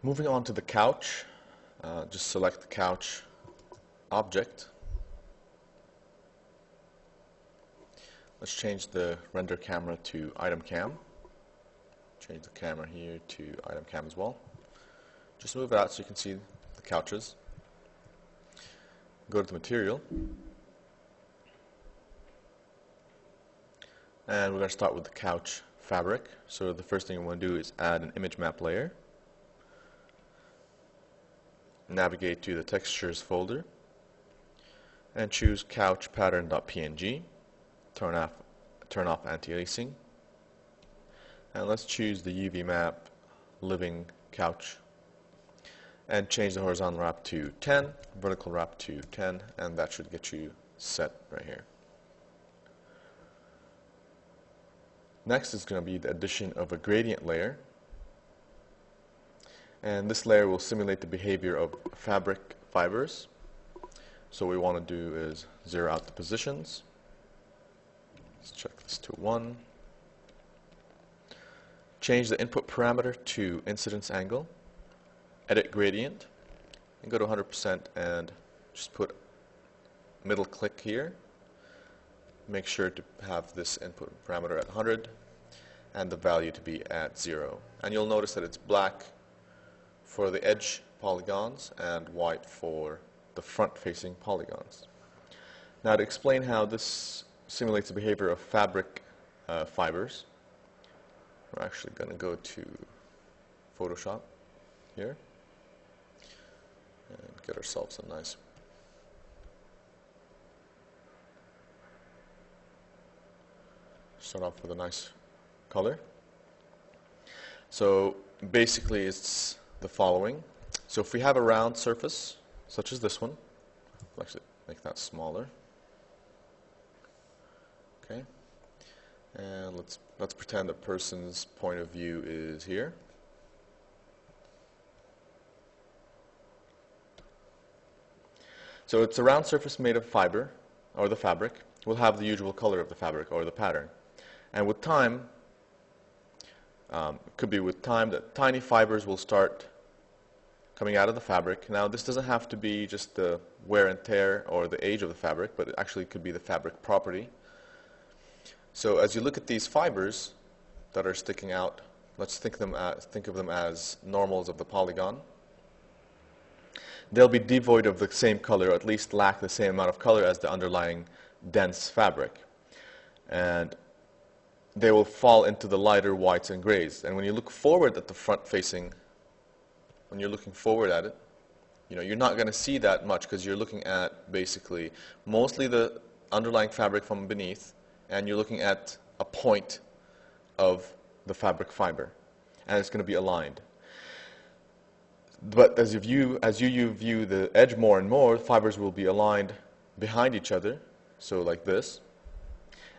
Moving on to the couch, just select the couch object. Let's change the render camera to item cam. Change the camera here to item cam as well. Just move it out so you can see the couches. Go to the material. And we're going to start with the couch fabric. So the first thing we want to do is add an image map layer. Navigate to the textures folder and choose couch pattern.png. Turn off anti-aliasing. And let's choose the UV map living couch and change the horizontal wrap to 10, vertical wrap to 10, and that should get you set right here. Next is going to be the addition of a gradient layer. And this layer will simulate the behavior of fabric fibers. So what we want to do is zero out the positions. Let's check this to 1. Change the input parameter to incidence angle. Edit gradient. And go to 100% and just put middle click here. Make sure to have this input parameter at 100 and the value to be at 0. And you'll notice that it's black for the edge polygons and white for the front-facing polygons. Now to explain how this simulates the behavior of fabric fibers, we're actually going to go to Photoshop here and get ourselves a nice start off with a nice color. So basically it's the following. So if we have a round surface such as this one, we'll actually make that smaller. Okay. And let's pretend the person's point of view is here. So it's a round surface made of fiber or the fabric. We'll have the usual color of the fabric or the pattern. And with time, it could be with time that tiny fibers will start coming out of the fabric. Now this doesn't have to be just the wear and tear or the age of the fabric, but it actually could be the fabric property. So as you look at these fibers that are sticking out, let's think of them as normals of the polygon. They'll be devoid of the same color, or at least lack the same amount of color as the underlying dense fabric. And they will fall into the lighter whites and grays. And when you look forward at the front-facing, when you're looking forward at it, you're not going to see that much because you're looking at basically mostly the underlying fabric from beneath, and you're looking at a point of the fabric fiber, and it's going to be aligned. But as you view the edge more and more, fibers will be aligned behind each other, so like this.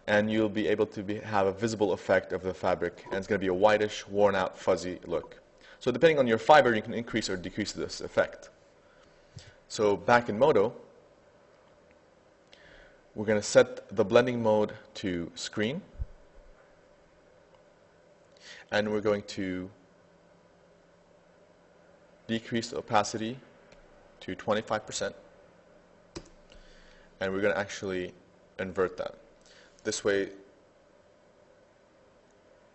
And you'll be able to have a visible effect of the fabric, and it's going to be a whitish, worn-out, fuzzy look. So depending on your fiber, you can increase or decrease this effect. So back in MODO, we're going to set the blending mode to screen, and we're going to decrease the opacity to 25%, and we're going to actually invert that. This way,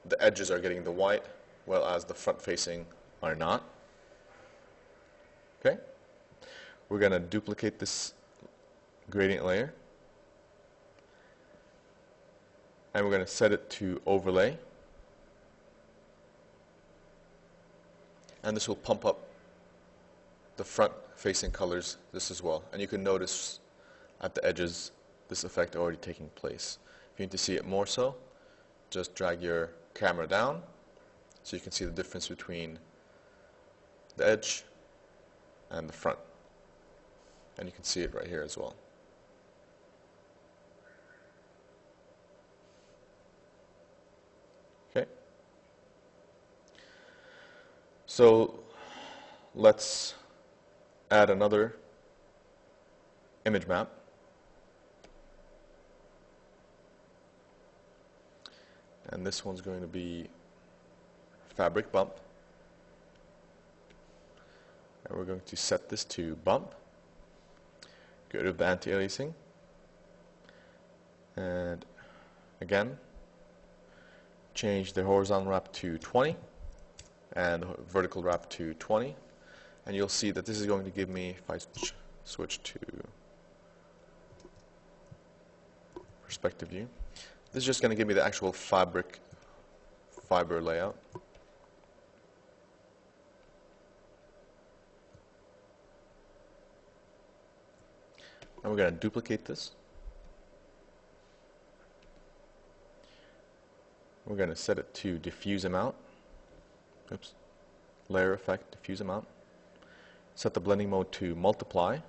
the edges are getting the white, whereas the front-facing are not. Okay? We're going to duplicate this gradient layer, and we're going to set it to overlay. And this will pump up the front-facing colors this as well. And you can notice at the edges this effect already taking place. If you need to see it more so, just drag your camera down so you can see the difference between the edge and the front. And you can see it right here as well. Okay. So let's add another image map. And this one's going to be fabric bump. And we're going to set this to bump. Get rid of the anti-aliasing. And again, change the horizontal wrap to 20 and the vertical wrap to 20. And you'll see that this is going to give me, if I switch to perspective view, this is just going to give me the actual fiber layout. And we're going to duplicate this. We're going to set it to diffuse amount. Oops. Layer effect, diffuse amount. Set the blending mode to multiply.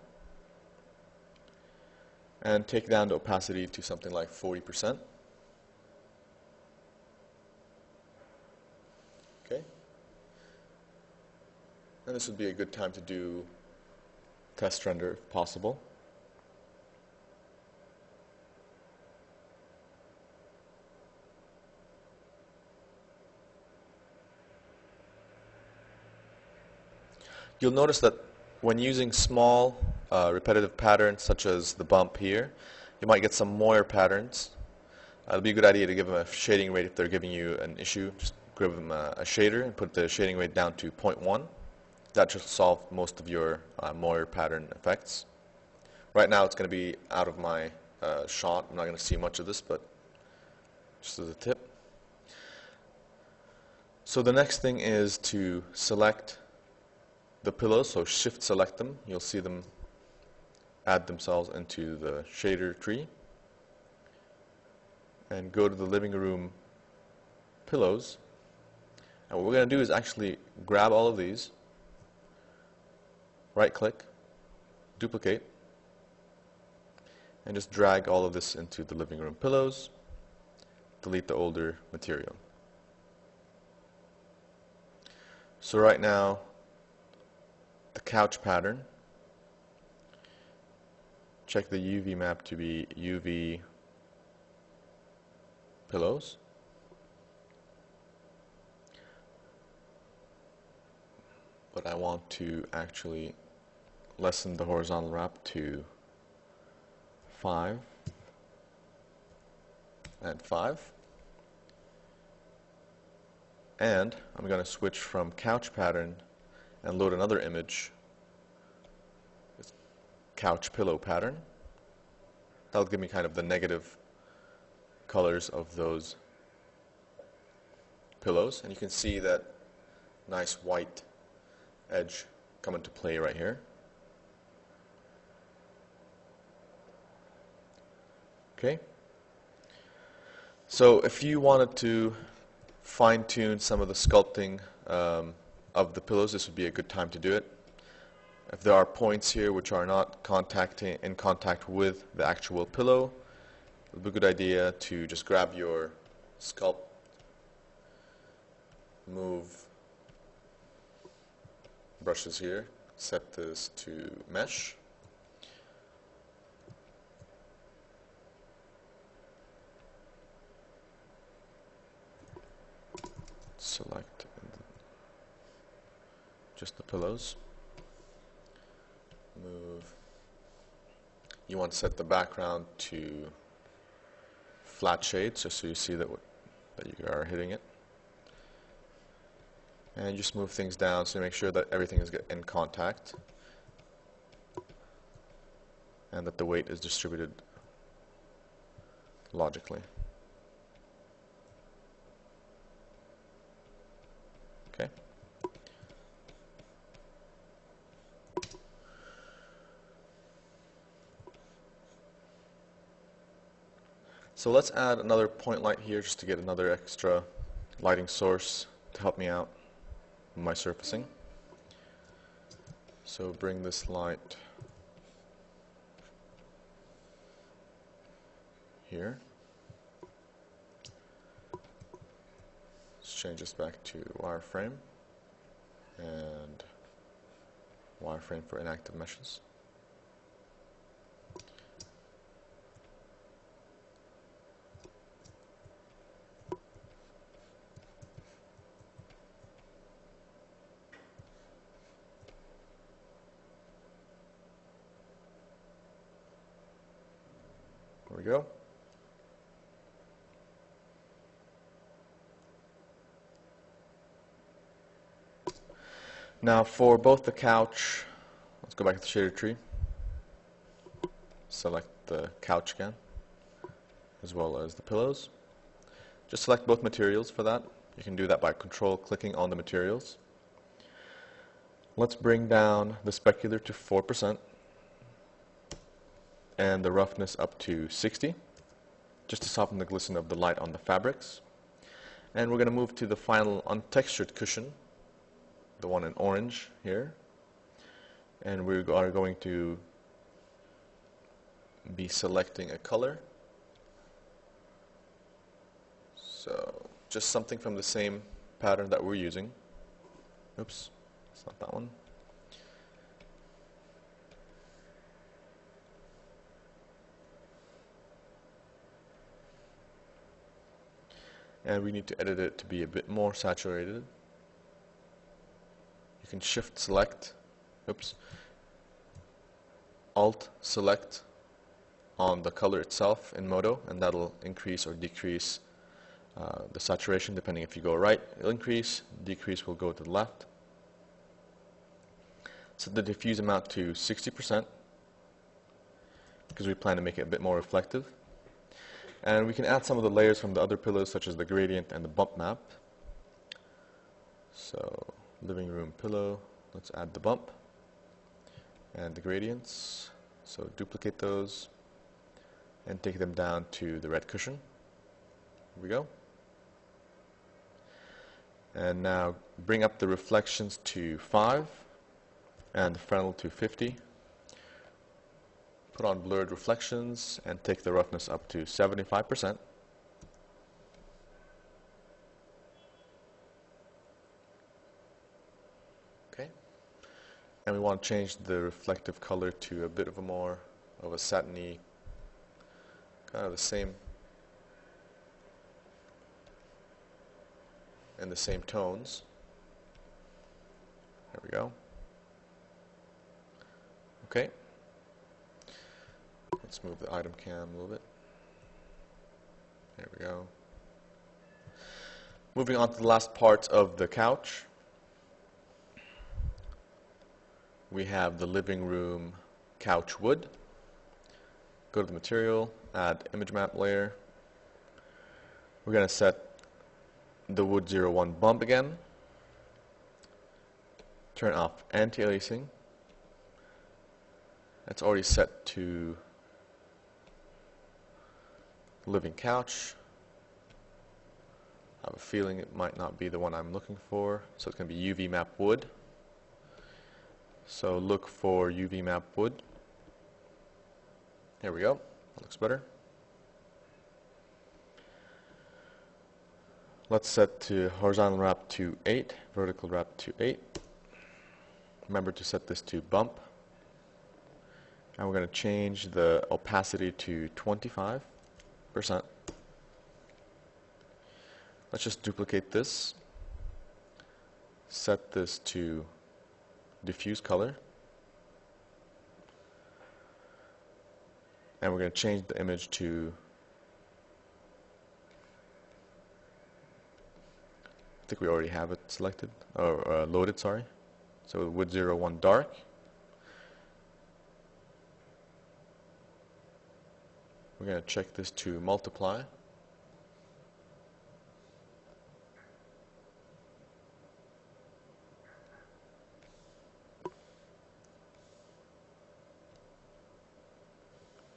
And take down the opacity to something like 40%. Okay. And this would be a good time to do test render if possible. You'll notice that when using small repetitive patterns such as the bump here, you might get some moire patterns. It'll be a good idea to give them a shading rate if they're giving you an issue. Just give them a shader and put the shading rate down to 0.1. That should solve most of your moire pattern effects. Right now it's going to be out of my shot. I'm not going to see much of this, but just as a tip. So the next thing is to select the pillows, so shift select them. You'll see them add themselves into the shader tree. And go to the living room pillows. And what we're going to do is actually grab all of these, right click, duplicate, and just drag all of this into the living room pillows. Delete the older material. So right now, the couch pattern, check the UV map to be UV pillows. But I want to actually lessen the horizontal wrap to 5 and 5. And I'm going to switch from couch pattern and load another image, this couch pillow pattern. That'll give me kind of the negative colors of those pillows. And you can see that nice white edge come into play right here. Okay. So if you wanted to fine-tune some of the sculpting of the pillows, this would be a good time to do it. If there are points here which are not in contact with the actual pillow, it would be a good idea to just grab your sculpt, move brushes here, set this to mesh. Select just the pillows. Move. You want to set the background to flat shades, just so you see that you are hitting it. And just move things down so you make sure that everything is in contact and that the weight is distributed logically. Okay. So let's add another point light here just to get another extra lighting source to help me out in my surfacing. So bring this light here. Let's change this back to wireframe and wireframe for inactive meshes. we go. Now for both the couch, let's go back to the shader tree. Select the couch again, as well as the pillows. Just select both materials for that. You can do that by clicking on the materials. Let's bring down the specular to 4% and the roughness up to 60, just to soften the glisten of the light on the fabrics. And we're going to move to the final untextured cushion, the one in orange here. And we are going to be selecting a color. So just something from the same pattern that we're using. Oops, it's not that one. And we need to edit it to be a bit more saturated. You can shift select, alt select on the color itself in MODO, and that'll increase or decrease the saturation depending. If you go right, it'll increase, decrease will go to the left. Set the diffuse amount to 60% because we plan to make it a bit more reflective. And we can add some of the layers from the other pillows, such as the gradient and the bump map. So living room pillow, let's add the bump and the gradients. So duplicate those and take them down to the red cushion. Here we go. And now bring up the reflections to 5 and the Fresnel to 50. Put on blurred reflections and take the roughness up to 75%. Okay. And we want to change the reflective color to a bit of a more of a satiny, kind of the same, and the same tones. There we go. Okay. Let's move the item cam a little bit. There we go. Moving on to the last part of the couch. We have the living room couch wood. Go to the material, add image map layer. We're going to set the wood 01 bump again. Turn off anti-aliasing. It's already set to living couch. I have a feeling it might not be the one I'm looking for, so it's going to be UV map wood. So look for UV map wood. There we go. That looks better. Let's set to horizontal wrap to 8, vertical wrap to 8. Remember to set this to bump. And we're going to change the opacity to 25%. Let's just duplicate this. Set this to diffuse color. And we're going to change the image to, I think we already have it selected, or loaded, sorry. So wood 01 dark. We're going to check this to multiply.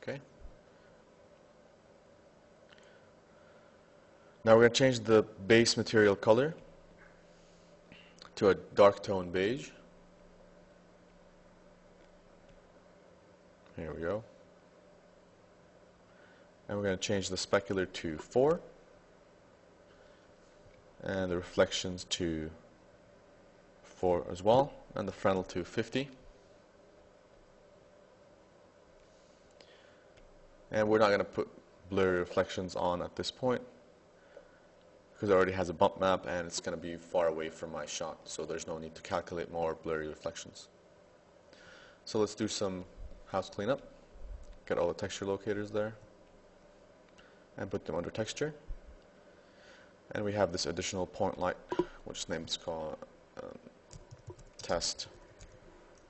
Okay. Now we're going to change the base material color to a dark tone beige. Here we go. And we're going to change the specular to 4 and the reflections to 4 as well, and the Fresnel to 50. And we're not going to put blurry reflections on at this point because it already has a bump map and it's going to be far away from my shot, so there's no need to calculate more blurry reflections. So let's do some house cleanup. Get all the texture locators there. and put them under texture. And we have this additional point light, which name is called test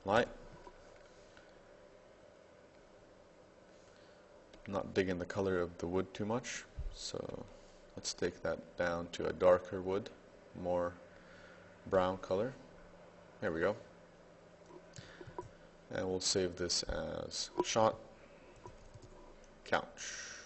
light. Not digging the color of the wood too much, so let's take that down to a darker wood, more brown color. There we go. And we'll save this as shot couch.